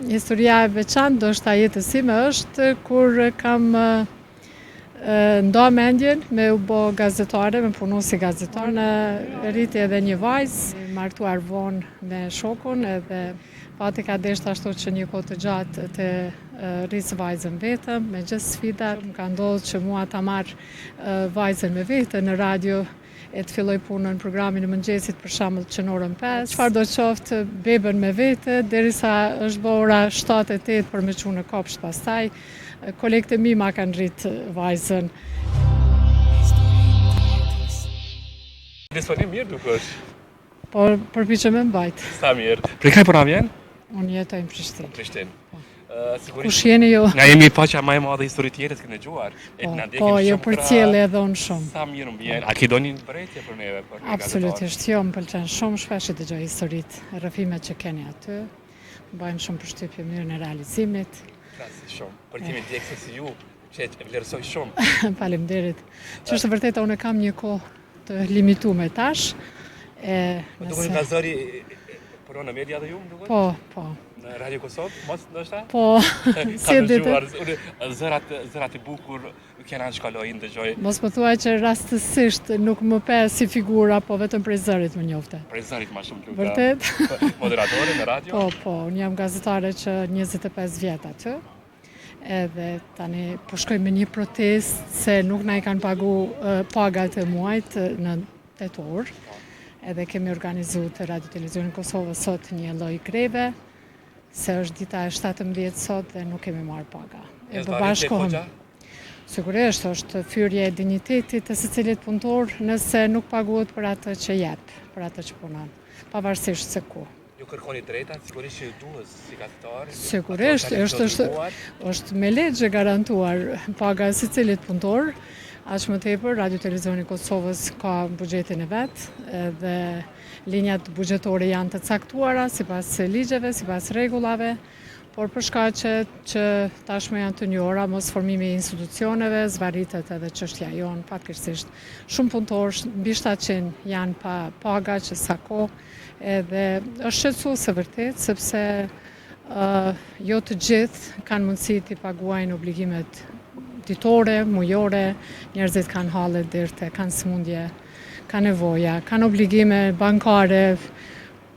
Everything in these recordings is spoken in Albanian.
historia e veçantë do shta jetës ime është kur kam ndo mendjen me u bo gazetare, me punu si gazetare. Në rriti edhe një vajzë, martuar vonë me shokun edhe pati ka desht ashtu që një kohë të gjatë të rrisë vajzën vetëm, me gjithë sfidat. Më ka ndodhur që mua ta marrë vajzën me vete në radio e të filloj punën në programin e mëngjesit për shembull që në orën 5. Çfarë do qoftë bebën me vete, derisa është bë ora 7-8 për me çu në kopsht pastaj. Kolegët e mi ma kanë rritë vajzën. Disponim mirë dukesh. Por përpiqem me mbajt. Sa mirë. Prej kaj puna vjen? Unë jetoj në Prishtinë. Prishtinë. Kush jeni ju? Nga jemi paqja më e madhe histori tjetër këne gjuar. Po, jo për cilë edhe unë shumë. Sa mirë më vjen. A ki do një përrejtje për neve? Absolutisht, jo, më pëlqen shumë shpesh i dëgjoj historitë, rrëfimet që keni aty. Bëjmë shumë përshtypje mënyrën e realizimit. Krasi shumë. Për kimi djekse si ju, që e vlerësoj shumë. Faleminderit. Që është vërtet, unë kam një kohë të limituar tash. Duke nga zëri për në media dhe ju, më duke? Po. Në Radio Kosovë, mos ndoshta? Po, si e ditë? Zërat i bukur kena në shkalojnë dëgjoj. Mos më thuaj që rastësisht nuk më pe si figura, po vetëm prej zërit më njofte. Prej zërit ma shumë luta. Vërtet? Moderatore në radio? Po, unë jam gazetare që 25 vjet aty. Edhe tani po shkoj me një protest se nuk na i kanë pagu pagat e muajt në 8 orë. Edhe kemi organizu të Radio Televizionin Kosovës sot një lloj greve, se është dita e 17 sot dhe nuk kemi marrë paga. E bashkohem. Sigurisht është fyrje e dinjitetit të secilit punëtor nëse nuk paguhet për atë që jep, për atë që punon, pavarësisht se ku. Ju kërkoni drejta, sigurisht që ju duhet si gazetar. Sigurisht, është me legje garantuar paga e secilit punëtor. Aq më tepër, Radio Televizioni Kosovës ka buxhetin e vet dhe linjat buxhetore janë të caktuara sipas ligjeve, sipas rregullave, por për shkak që tashmë janë të njohura, mos formimi i institucioneve, zvarritet edhe çështja jon, fatkeqësisht. Shumë punëtorë, mbi 700 janë pa paga që sa kohë, edhe është shqetësuese vërtet, sepse jo të gjithë kanë mundësi të paguajnë obligimet ditore, mujore, njerëzit kanë hallet derte, kanë smundje, kanë nevoja, kanë obligime bankare,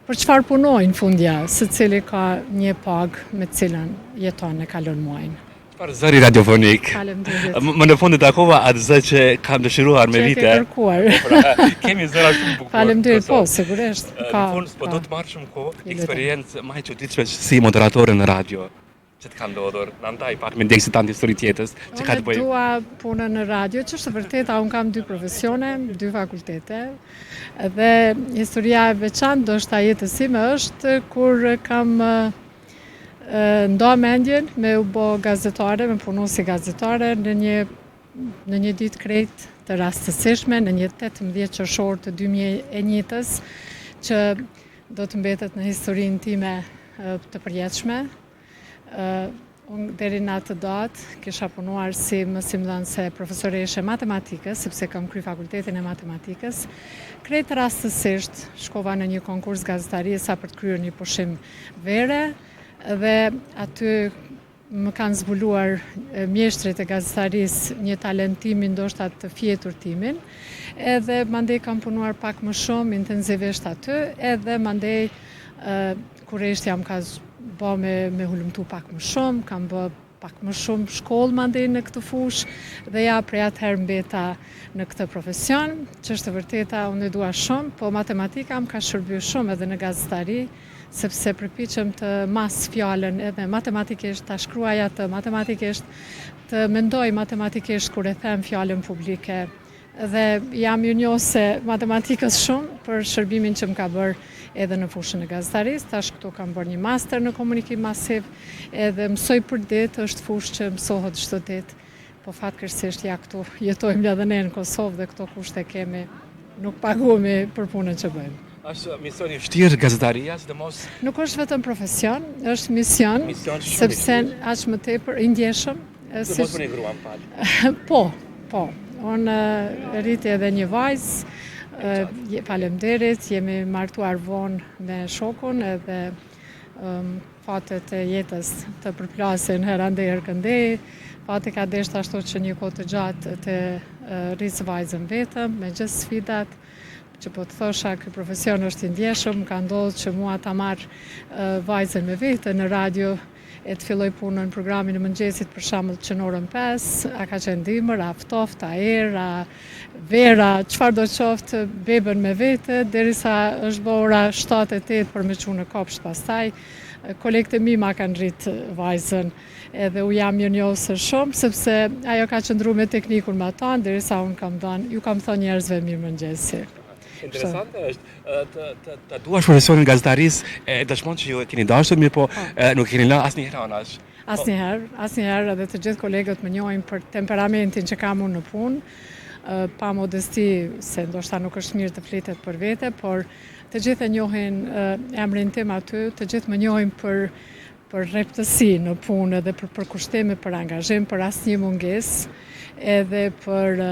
për çfarë punojnë fundja, secili ka një pagë me cilën jeton e kalon muajin. Çfarë zëri radiofonik. Faleminderit. Më në fund të takova atë zë që kam dëshiruar me vite. Që e ke kërkuar. Kemi zëra shumë bukur. Faleminderit, po, sigurisht. Në fund, po do të marrë shumë kohë, eksperiencë më e çuditshme si moderatore në radio. Që të ka ndodhur, në ndaj pak me ndekësit antë histori tjetës, që ka të bëjmë. Unë dua punën në radio, që është vërteta, unë kam 2 profesione, 2 fakultete, dhe historia e veçantë do shta jetës ime është kur kam ndo mendjen me u bo gazetare, me punu si gazetare në një ditë krejt të rastësishme, në një 18 qershor të 2001-ës, që do të mbetet në historinë time të përjetshme. Unë deri në atë datë kisha punuar si mësimdhënëse profesoreshe matematikës, sepse kam kryer fakultetin e matematikës. Krejt rastësisht shkova në një konkurs gazetarie sa për të kryer një pushim vere dhe aty më kanë zbuluar mjeshtrit e gazetarisë një talentimin ndoshta të fjetur timin, edhe mandej kam punuar pak më shumë intensivisht aty, edhe mandej kurresht jam ka bë me hulumtu pak më shumë, kam bë pak më shumë shkollë mandej në këtë fushë dhe ja prej atëherë mbeta në këtë profesion, që është vërteta unë e dua shumë, po matematika më ka shërbyer shumë edhe në gazetari, sepse përpiqem të mas fjalën edhe matematikisht, ta shkruaj atë matematikisht, të mendoj matematikisht kur e them fjalën publike. Dhe jam ju njohëse matematikës shumë për shërbimin që më ka bërë edhe në fushën e gazetarisë. Tash këtu kam bërë një master në komunikim masiv, edhe mësoj për ditë, është fushë që mësohet çdo ditë. Po fatkeqësisht ja këtu jetojmë edhe ne në Kosovë dhe këto kushte kemi, nuk paguhemi për punën që bëjmë. Është mision i vështirë gazetaria, sidomos. Nuk është vetëm profesion, është mision, sepse aq më tepër i ndjeshëm. Do mos më ngruam fal. Po. Unë rriti edhe një vajzë, faleminderit, jemi martuar vonë me shokun edhe fatet e jetës të përplasin herë këndej, fati ka desht ashtu që një kohë të gjatë të rrisë vajzën vetëm, me gjithë sfidat, që po të thosha, ky profesion është i ndjeshëm, ka ndodhur që mua ta marr vajzën me vete në radio e të filloj punën në programin e mëngjesit për shembull që në orën 5, a ka qenë dimër, a ftoft, a erë, a vera, çfarë do qoftë, bebën me vete, derisa është bë ora 7-8 për me çu në kopsht pastaj. Kolegët e mi ma kanë rritë vajzën, edhe u jam mirënjohëse shumë, sepse ajo ka qëndruar me teknikun me ata, derisa unë ju kam thënë njerëzve mirëmëngjesi. Interesante është të duash profesionin gazetarisë, e dëshmon që ju e keni dashur, mirë po nuk keni lënë asnjëherë anash. Asnjëherë, edhe të gjithë kolegët më njohin për temperamentin që kam unë në punë, pa modesti se ndoshta nuk është mirë të flitet për vete, por të gjithë e njohin emrin tim aty, të gjithë më njohin për rreptësi në punë edhe për përkushtime, për angazhim, për asnjë mungesë, edhe për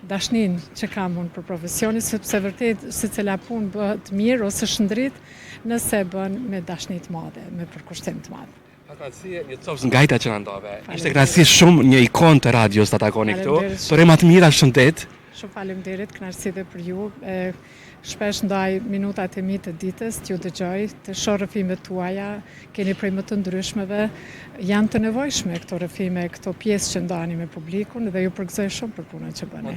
dashnin që kam unë për profesionin, sepse vërtet secila punë bëhet mirë ose shëndrit nëse bën me dashni të madhe, me përkushtim të madh. Kënaqësi, një copës ngajta që na ndove. Ishte kënaqësi shumë, një ikon të radios ta takoni këtu. Tore më të mira, shëndet. Shumë faleminderit, kënaqësi dhe për ju. Shpesh ndaj minutat e mi të ditës, t'ju dëgjoj, të shoh rrëfimet tuaja, keni prej më të ndryshmeve, janë të nevojshme këto rrëfime, këto pjesë që ndani me publikun dhe ju përgëzoj shumë për punën që bëni.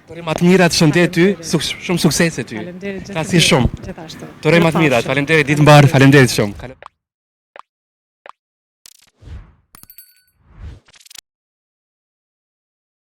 Tore më të mira, shëndet ty, shumë suksese ty. Faleminderit gjithashtu. Shumë. Gjithashtu. Tore më të mira, faleminderit, ditë mbar, faleminderit shumë.